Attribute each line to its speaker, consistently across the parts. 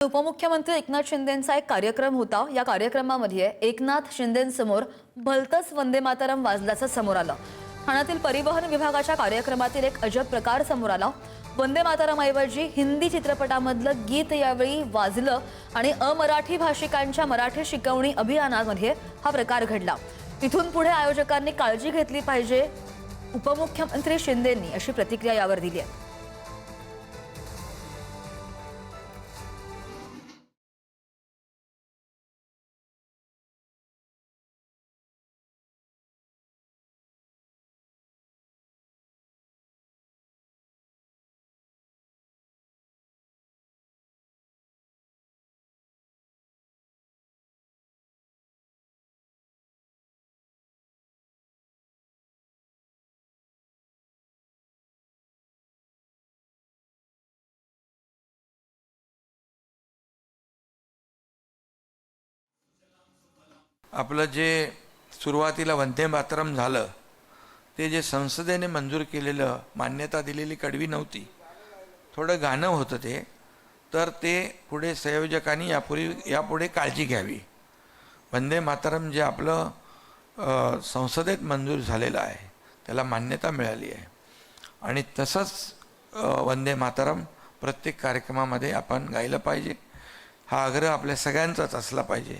Speaker 1: उपमुख्यमंत्री एकनाथ शिंदेंचा एक कार्यक्रम होता। या कार्यक्रमामध्ये एकनाथ शिंदेंसमोर भलतंच वंदे मातरम वाजल्याचं समोर आलं। ठाण्यातील परिवहन विभागाच्या कार्यक्रमातील एक अजब प्रकार समोर आला। वंदे मातरमऐवजी हिंदी चित्रपटामधलं गीत यावेळी वाजलं आणि अमराठी भाषिकांच्या मराठी शिकवणी अभियानामध्ये हा प्रकार घडला। तिथून पुढे आयोजकांनी काळजी घेतली पाहिजे, उपमुख्यमंत्री शिंदेंनी अशी प्रतिक्रिया यावर दिली आहे।
Speaker 2: आपलं जे सुरुवातीला वंदे मातरम झालं ते जे संसदेने मंजूर केलेलं मान्यता दिलेली कडवी नव्हती, थोडं गाणं होतं ते, तर ते पुढे संयोजकांनी यापुढे काळजी घ्यावी। वंदे मातरम जे आपलं संसदेत मंजूर झालेलं आहे त्याला मान्यता मिळाली आहे आणि तसंच वंदे मातरम प्रत्येक कार्यक्रमामध्ये आपण गायलं पाहिजे, हा आग्रह आपल्या सगळ्यांचाच असला पाहिजे।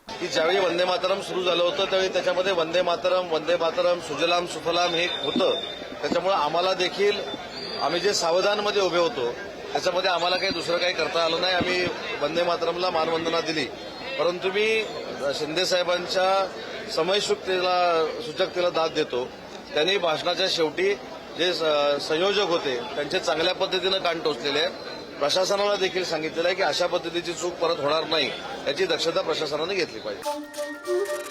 Speaker 3: की ज्यावेळी वंदे मातरम सुरू झालं होतं त्यावेळी त्याच्यामध्ये वंदे मातरम सुजलाम सुफलाम हे होतं। त्याच्यामुळे आम्हाला देखील आम्ही जे सावधानमध्ये उभे होतो त्याच्यामध्ये आम्हाला काही दुसरं काही करता आलं नाही। आम्ही वंदे मातरमला मानवंदना दिली, परंतु मी शिंदे साहेबांच्या सूचकतेला दाद देतो। त्यांनी भाषणाच्या शेवटी जे संयोजक होते त्यांचे चांगल्या पद्धतीनं कान टोचलेले आहे। प्रशासनाला देखील सांगितलेलं आहे की अशा पद्धतीची चूक परत होणार नाही याची दक्षता प्रशासनाने घेतली पाहिजे।